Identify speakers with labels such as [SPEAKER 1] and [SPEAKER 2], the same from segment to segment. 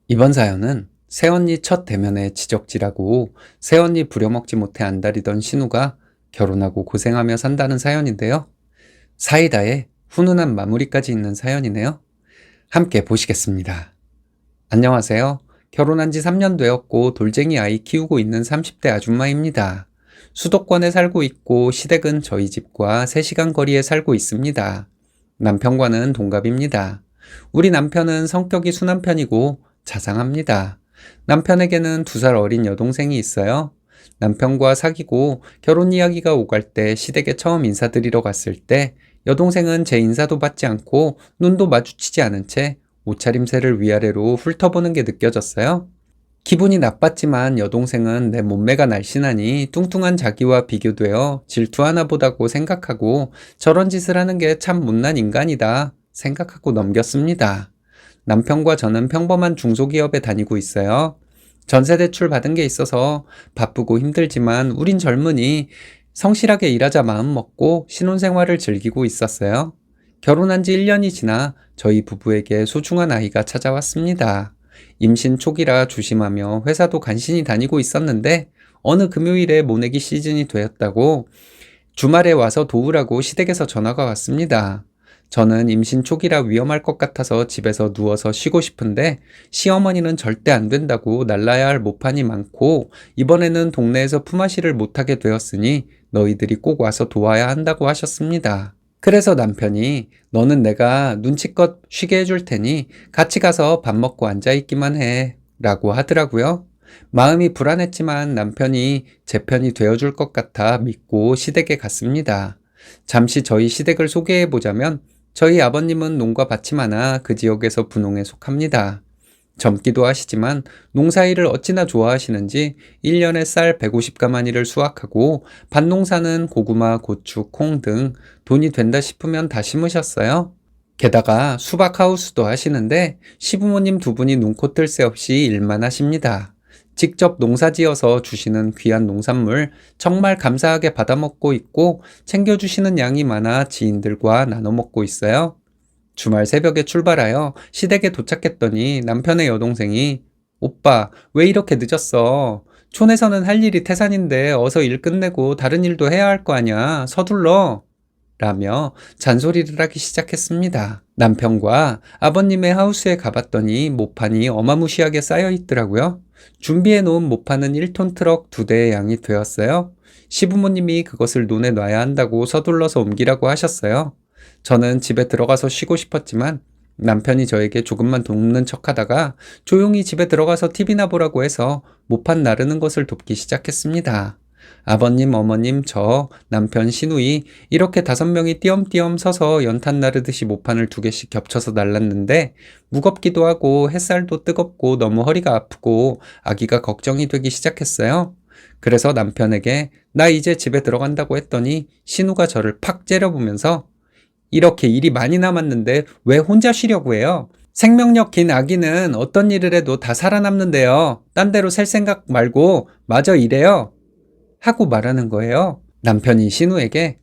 [SPEAKER 1] 이번 사연은 새언니 첫 대면에 지적질하고 새언니 부려먹지 못해 안달이던 신우가 결혼하고 고생하며 산다는 사연인데요. 사이다에 훈훈한 마무리까지 있는 사연이네요. 함께 보시겠습니다. 안녕하세요. 결혼한 지 3년 되었고 돌쟁이 아이 키우고 있는 30대 아줌마입니다. 수도권에 살고 있고 시댁은 저희 집과 3시간 거리에 살고 있습니다. 남편과는 동갑입니다. 우리 남편은 성격이 순한 편이고 자상합니다. 남편에게는 2살 어린 여동생이 있어요. 남편과 사귀고 결혼 이야기가 오갈 때 시댁에 처음 인사드리러 갔을 때 여동생은 제 인사도 받지 않고 눈도 마주치지 않은 채 옷차림새를 위아래로 훑어보는 게 느껴졌어요. 기분이 나빴지만 여동생은 내 몸매가 날씬하니 뚱뚱한 자기와 비교되어 질투하나 보다고 생각하고 저런 짓을 하는 게 참 못난 인간이다 생각하고 넘겼습니다. 남편과 저는 평범한 중소기업에 다니고 있어요. 전세대출 받은 게 있어서 바쁘고 힘들지만 우린 젊으니 성실하게 일하자 마음 먹고 신혼생활을 즐기고 있었어요. 결혼한 지 1년이 지나 저희 부부에게 소중한 아이가 찾아왔습니다. 임신 초기라 조심하며 회사도 간신히 다니고 있었는데 어느 금요일에 모내기 시즌이 되었다고 주말에 와서 도우라고 시댁에서 전화가 왔습니다. 저는 임신 초기라 위험할 것 같아서 집에서 누워서 쉬고 싶은데 시어머니는 절대 안 된다고 날라야 할 모판이 많고 이번에는 동네에서 품앗이를 못하게 되었으니 너희들이 꼭 와서 도와야 한다고 하셨습니다. 그래서 남편이 너는 내가 눈치껏 쉬게 해줄 테니 같이 가서 밥 먹고 앉아있기만 해 라고 하더라고요. 마음이 불안했지만 남편이 제 편이 되어줄 것 같아 믿고 시댁에 갔습니다. 잠시 저희 시댁을 소개해보자면 저희 아버님은 농가 밭이 많아 그 지역에서 분홍에 속합니다. 젊기도 하시지만 농사일을 어찌나 좋아하시는지 1년에 쌀 150가마니를 수확하고 밭농사는 고구마, 고추, 콩 등 돈이 된다 싶으면 다 심으셨어요. 게다가 수박하우스도 하시는데 시부모님 2분이 눈코 뜰 새 없이 일만 하십니다. 직접 농사지어서 주시는 귀한 농산물 정말 감사하게 받아먹고 있고 챙겨주시는 양이 많아 지인들과 나눠 먹고 있어요. 주말 새벽에 출발하여 시댁에 도착했더니 남편의 여동생이 오빠, 왜 이렇게 늦었어? 촌에서는 할 일이 태산인데 어서 일 끝내고 다른 일도 해야 할 거 아냐? 서둘러. 라며 잔소리를 하기 시작했습니다. 남편과 아버님의 하우스에 가봤더니 모판이 어마무시하게 쌓여 있더라고요. 준비해 놓은 모판은 1톤 트럭 2대의 양이 되었어요. 시부모님이 그것을 논에 놔야 한다고 서둘러서 옮기라고 하셨어요. 저는 집에 들어가서 쉬고 싶었지만 남편이 저에게 조금만 돕는 척 하다가 조용히 집에 들어가서 TV나 보라고 해서 모판 나르는 것을 돕기 시작했습니다. 아버님, 어머님, 저, 남편, 시누이 이렇게 5명이 띄엄띄엄 서서 연탄 나르듯이 모판을 2개씩 겹쳐서 날랐는데 무겁기도 하고 햇살도 뜨겁고 너무 허리가 아프고 아기가 걱정이 되기 시작했어요. 그래서 남편에게 나 이제 집에 들어간다고 했더니 신우가 저를 팍 째려보면서 이렇게 일이 많이 남았는데 왜 혼자 쉬려고 해요? 생명력 긴 아기는 어떤 일을 해도 다 살아남는데요. 딴 데로 살 생각 말고 마저 일해요. 하고 말하는 거예요. 남편이 신우에게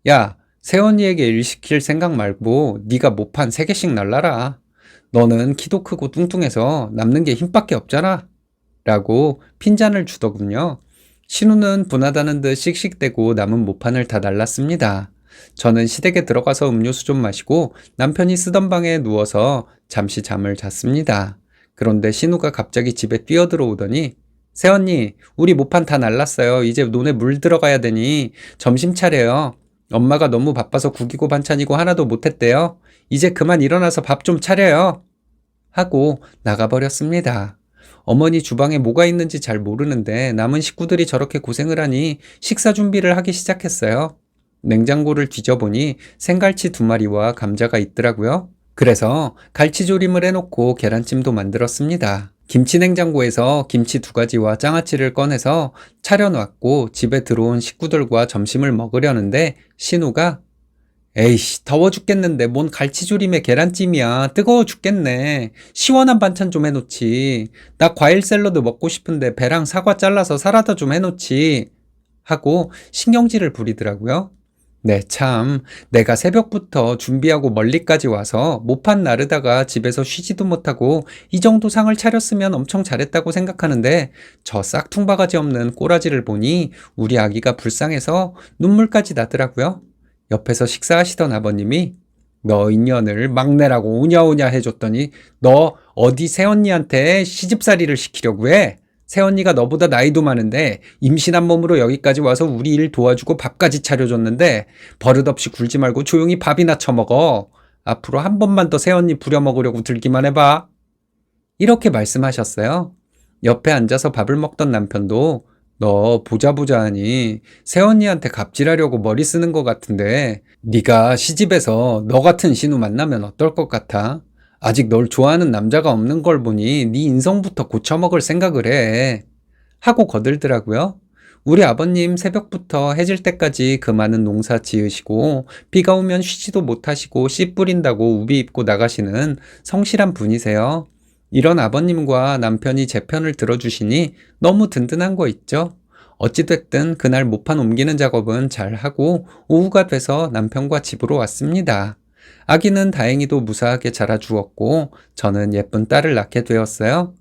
[SPEAKER 1] 야, 새언니에게 일 시킬 생각 말고 네가 모판 3개씩 날라라. 너는 키도 크고 뚱뚱해서 남는 게 힘밖에 없잖아. 라고 핀잔을 주더군요. 신우는 분하다는 듯 씩씩대고 남은 모판을 다 날랐습니다. 저는 시댁에 들어가서 음료수 좀 마시고 남편이 쓰던 방에 누워서 잠시 잠을 잤습니다. 그런데 신우가 갑자기 집에 뛰어들어오더니 새언니, 우리 모판 다 날랐어요. 이제 논에 물 들어가야 되니 점심 차려요. 엄마가 너무 바빠서 국이고 반찬이고 하나도 못했대요. 이제 그만 일어나서 밥 좀 차려요. 하고 나가버렸습니다. 어머니 주방에 뭐가 있는지 잘 모르는데 남은 식구들이 저렇게 고생을 하니 식사 준비를 하기 시작했어요. 냉장고를 뒤져보니 생갈치 2마리와 감자가 있더라고요. 그래서 갈치조림을 해놓고 계란찜도 만들었습니다. 김치 냉장고에서 김치 2가지와 장아찌를 꺼내서 차려놨고 집에 들어온 식구들과 점심을 먹으려는데 신우가 에이씨 더워 죽겠는데 뭔 갈치조림에 계란찜이야. 뜨거워 죽겠네. 시원한 반찬 좀 해놓지. 나 과일 샐러드 먹고 싶은데 배랑 사과 잘라서 사라다 좀 해놓지. 하고 신경질을 부리더라고요. 네, 참. 내가 새벽부터 준비하고 멀리까지 와서 모판 나르다가 집에서 쉬지도 못하고 이 정도 상을 차렸으면 엄청 잘했다고 생각하는데 저 싹퉁바가지 없는 꼬라지를 보니 우리 아기가 불쌍해서 눈물까지 나더라고요. 옆에서 식사하시던 아버님이 너 인연을 막내라고 우냐우냐 해줬더니 너 어디 새언니한테 시집살이를 시키려고 해? 새언니가 너보다 나이도 많은데 임신한 몸으로 여기까지 와서 우리 일 도와주고 밥까지 차려줬는데 버릇없이 굴지 말고 조용히 밥이나 처먹어. 앞으로 한 번만 더 새언니 부려먹으려고 들기만 해봐. 이렇게 말씀하셨어요. 옆에 앉아서 밥을 먹던 남편도 너 보자 하니 새언니한테 갑질하려고 머리 쓰는 것 같은데 네가 시집에서 너 같은 신우 만나면 어떨 것 같아? 아직 널 좋아하는 남자가 없는 걸 보니 네 인성부터 고쳐먹을 생각을 해. 하고 거들더라고요. 우리 아버님 새벽부터 해질 때까지 그 많은 농사 지으시고 비가 오면 쉬지도 못하시고 씨 뿌린다고 우비 입고 나가시는 성실한 분이세요. 이런 아버님과 남편이 제 편을 들어주시니 너무 든든한 거 있죠? 어찌됐든 그날 모판 옮기는 작업은 잘 하고 오후가 돼서 남편과 집으로 왔습니다. 아기는 다행히도 무사하게 자라주었고 저는 예쁜 딸을 낳게 되었어요.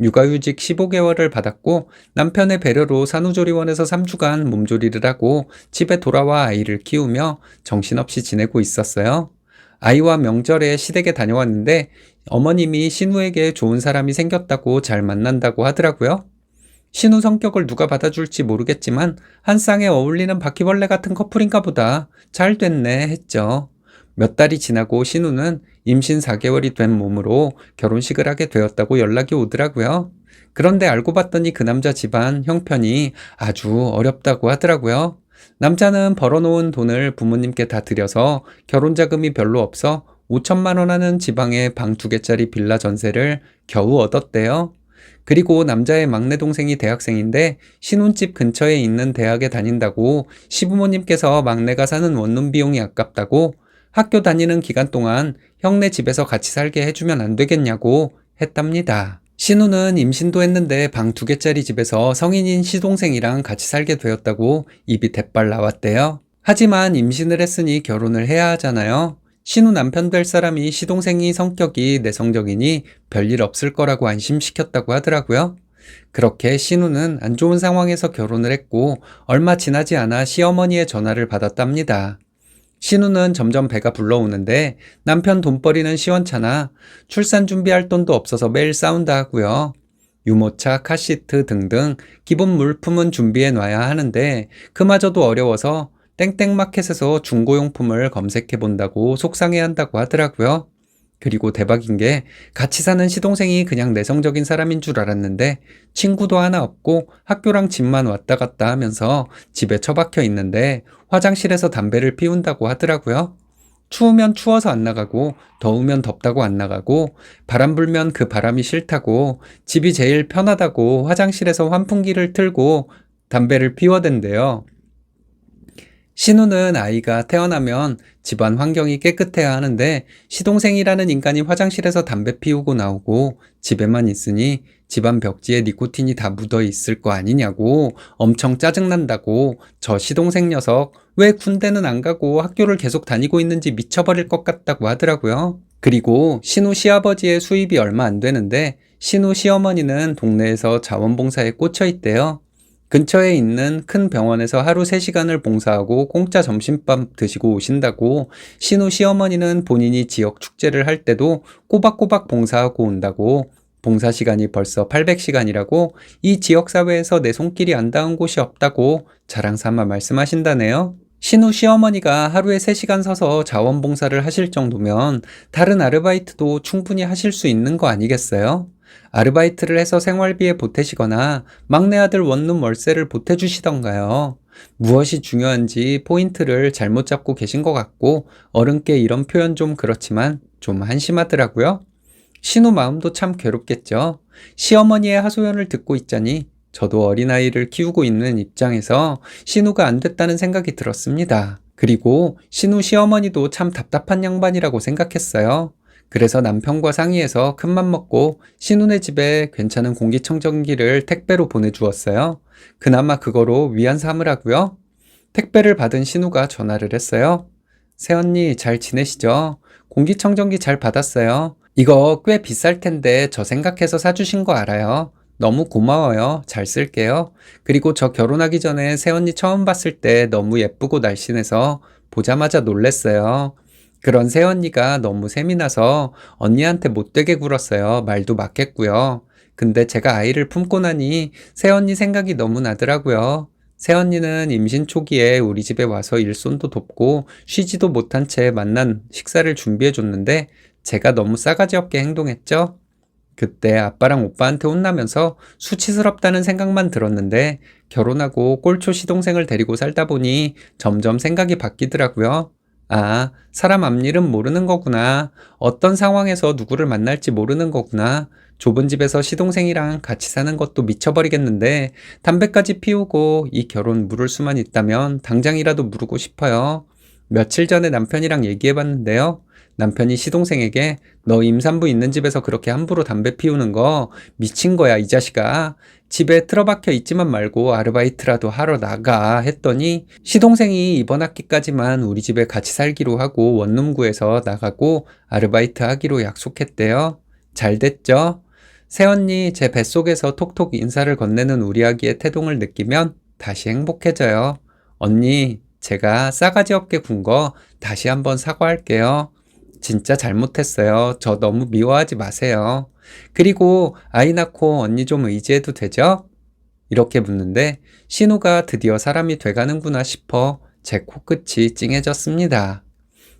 [SPEAKER 1] 육아휴직 15개월을 받았고 남편의 배려로 산후조리원에서 3주간 몸조리를 하고 집에 돌아와 아이를 키우며 정신없이 지내고 있었어요. 아이와 명절에 시댁에 다녀왔는데 어머님이 신우에게 좋은 사람이 생겼다고 잘 만난다고 하더라고요. 신우 성격을 누가 받아줄지 모르겠지만 한 쌍에 어울리는 바퀴벌레 같은 커플인가 보다. 잘 됐네 했죠. 몇 달이 지나고 신우는 임신 4개월이 된 몸으로 결혼식을 하게 되었다고 연락이 오더라고요. 그런데 알고 봤더니 그 남자 집안 형편이 아주 어렵다고 하더라고요. 남자는 벌어놓은 돈을 부모님께 다 들여서 결혼 자금이 별로 없어 5천만 원 하는 지방의 방 2개짜리 빌라 전세를 겨우 얻었대요. 그리고 남자의 막내 동생이 대학생인데 신혼집 근처에 있는 대학에 다닌다고 시부모님께서 막내가 사는 원룸 비용이 아깝다고 학교 다니는 기간 동안 형네 집에서 같이 살게 해주면 안 되겠냐고 했답니다. 신우는 임신도 했는데 방 2개짜리 집에서 성인인 시동생이랑 같이 살게 되었다고 입이 대빨 나왔대요. 하지만 임신을 했으니 결혼을 해야 하잖아요. 신우 남편 될 사람이 시동생이 성격이 내성적이니 별일 없을 거라고 안심시켰다고 하더라고요. 그렇게 신우는 안 좋은 상황에서 결혼을 했고 얼마 지나지 않아 시어머니의 전화를 받았답니다. 신우는 점점 배가 불러오는데 남편 돈벌이는 시원찮아 출산 준비할 돈도 없어서 매일 싸운다 하고요. 유모차, 카시트 등등 기본 물품은 준비해 놔야 하는데 그마저도 어려워서 땡땡마켓에서 중고용품을 검색해 본다고 속상해 한다고 하더라고요. 그리고 대박인 게 같이 사는 시동생이 그냥 내성적인 사람인 줄 알았는데 친구도 하나 없고 학교랑 집만 왔다 갔다 하면서 집에 처박혀 있는데 화장실에서 담배를 피운다고 하더라고요. 추우면 추워서 안 나가고 더우면 덥다고 안 나가고 바람 불면 그 바람이 싫다고 집이 제일 편하다고 화장실에서 환풍기를 틀고 담배를 피워댄대요. 신우는 아이가 태어나면 집안 환경이 깨끗해야 하는데 시동생이라는 인간이 화장실에서 담배 피우고 나오고 집에만 있으니 집안 벽지에 니코틴이 다 묻어 있을 거 아니냐고 엄청 짜증난다고 저 시동생 녀석 왜 군대는 안 가고 학교를 계속 다니고 있는지 미쳐버릴 것 같다고 하더라고요. 그리고 신우 시아버지의 수입이 얼마 안 되는데 신우 시어머니는 동네에서 자원봉사에 꽂혀 있대요. 근처에 있는 큰 병원에서 하루 3시간을 봉사하고 공짜 점심밥 드시고 오신다고 신우 시어머니는 본인이 지역 축제를 할 때도 꼬박꼬박 봉사하고 온다고 봉사 시간이 벌써 800시간이라고 이 지역사회에서 내 손길이 안 닿은 곳이 없다고 자랑 삼아 말씀하신다네요. 신우 시어머니가 하루에 3시간 서서 자원봉사를 하실 정도면 다른 아르바이트도 충분히 하실 수 있는 거 아니겠어요? 아르바이트를 해서 생활비에 보태시거나 막내 아들 원룸 월세를 보태주시던가요. 무엇이 중요한지 포인트를 잘못 잡고 계신 것 같고 어른께 이런 표현 좀 그렇지만 좀 한심하더라고요. 신우 마음도 참 괴롭겠죠. 시어머니의 하소연을 듣고 있자니 저도 어린아이를 키우고 있는 입장에서 신우가 안 됐다는 생각이 들었습니다. 그리고 신우 시어머니도 참 답답한 양반이라고 생각했어요. 그래서 남편과 상의해서 큰맘 먹고 신우네 집에 괜찮은 공기청정기를 택배로 보내주었어요. 그나마 그거로 위안 삼으라고요. 택배를 받은 신우가 전화를 했어요. 새언니 잘 지내시죠? 공기청정기 잘 받았어요. 이거 꽤 비쌀 텐데 저 생각해서 사주신 거 알아요. 너무 고마워요. 잘 쓸게요. 그리고 저 결혼하기 전에 새언니 처음 봤을 때 너무 예쁘고 날씬해서 보자마자 놀랬어요. 그런 새언니가 너무 셈이 나서 언니한테 못되게 굴었어요. 말도 맞겠고요. 근데 제가 아이를 품고 나니 새언니 생각이 너무 나더라고요. 새언니는 임신 초기에 우리 집에 와서 일손도 돕고 쉬지도 못한 채 만난 식사를 준비해 줬는데 제가 너무 싸가지 없게 행동했죠? 그때 아빠랑 오빠한테 혼나면서 수치스럽다는 생각만 들었는데 결혼하고 꼴초 시동생을 데리고 살다 보니 점점 생각이 바뀌더라고요. 아, 사람 앞일은 모르는 거구나. 어떤 상황에서 누구를 만날지 모르는 거구나. 좁은 집에서 시동생이랑 같이 사는 것도 미쳐버리겠는데 담배까지 피우고 이 결혼 물을 수만 있다면 당장이라도 물고 싶어요. 며칠 전에 남편이랑 얘기해봤는데요. 남편이 시동생에게 너 임산부 있는 집에서 그렇게 함부로 담배 피우는 거 미친 거야, 이 자식아. 집에 틀어박혀 있지만 말고 아르바이트라도 하러 나가 했더니 시동생이 이번 학기까지만 우리 집에 같이 살기로 하고 원룸구에서 나가고 아르바이트 하기로 약속했대요. 잘 됐죠? 새언니 제 뱃속에서 톡톡 인사를 건네는 우리 아기의 태동을 느끼면 다시 행복해져요. 언니, 제가 싸가지 없게 군 거 다시 한번 사과할게요. 진짜 잘못했어요. 저 너무 미워하지 마세요. 그리고 아이 낳고 언니 좀 의지해도 되죠? 이렇게 묻는데 신우가 드디어 사람이 돼가는구나 싶어 제 코끝이 찡해졌습니다.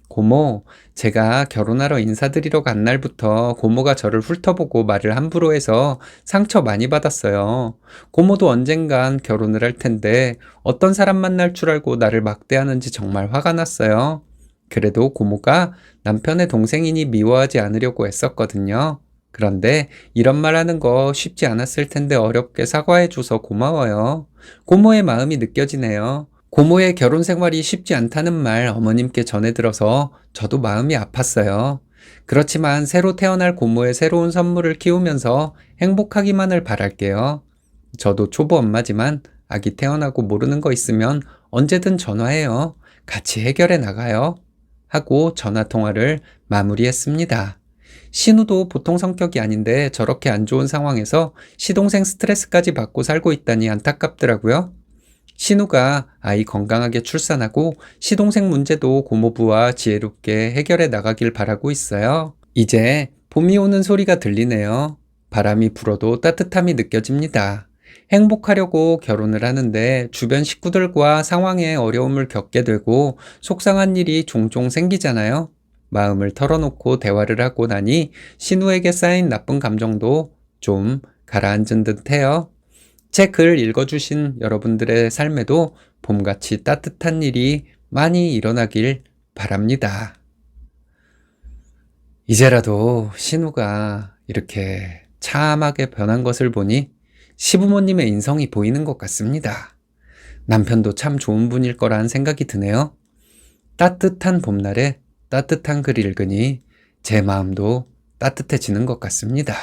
[SPEAKER 1] 고모, 제가 결혼하러 인사드리러 간 날부터 고모가 저를 훑어보고 말을 함부로 해서 상처 많이 받았어요. 고모도 언젠간 결혼을 할 텐데 어떤 사람 만날 줄 알고 나를 막대하는지 정말 화가 났어요. 그래도 고모가 남편의 동생이니 미워하지 않으려고 애썼거든요. 그런데 이런 말 하는 거 쉽지 않았을 텐데 어렵게 사과해줘서 고마워요. 고모의 마음이 느껴지네요. 고모의 결혼 생활이 쉽지 않다는 말 어머님께 전해들어서 저도 마음이 아팠어요. 그렇지만 새로 태어날 고모의 새로운 선물을 키우면서 행복하기만을 바랄게요. 저도 초보 엄마지만 아기 태어나고 모르는 거 있으면 언제든 전화해요. 같이 해결해 나가요. 하고 전화통화를 마무리했습니다. 신우도 보통 성격이 아닌데 저렇게 안 좋은 상황에서 시동생 스트레스까지 받고 살고 있다니 안타깝더라고요. 신우가 아이 건강하게 출산하고 시동생 문제도 고모부와 지혜롭게 해결해 나가길 바라고 있어요. 이제 봄이 오는 소리가 들리네요. 바람이 불어도 따뜻함이 느껴집니다. 행복하려고 결혼을 하는데 주변 식구들과 상황에 어려움을 겪게 되고 속상한 일이 종종 생기잖아요. 마음을 털어놓고 대화를 하고 나니 신우에게 쌓인 나쁜 감정도 좀 가라앉은 듯 해요. 제 글 읽어주신 여러분들의 삶에도 봄같이 따뜻한 일이 많이 일어나길 바랍니다. 이제라도 신우가 이렇게 참하게 변한 것을 보니 시부모님의 인성이 보이는 것 같습니다. 남편도 참 좋은 분일 거란 생각이 드네요. 따뜻한 봄날에 따뜻한 글 읽으니 제 마음도 따뜻해지는 것 같습니다.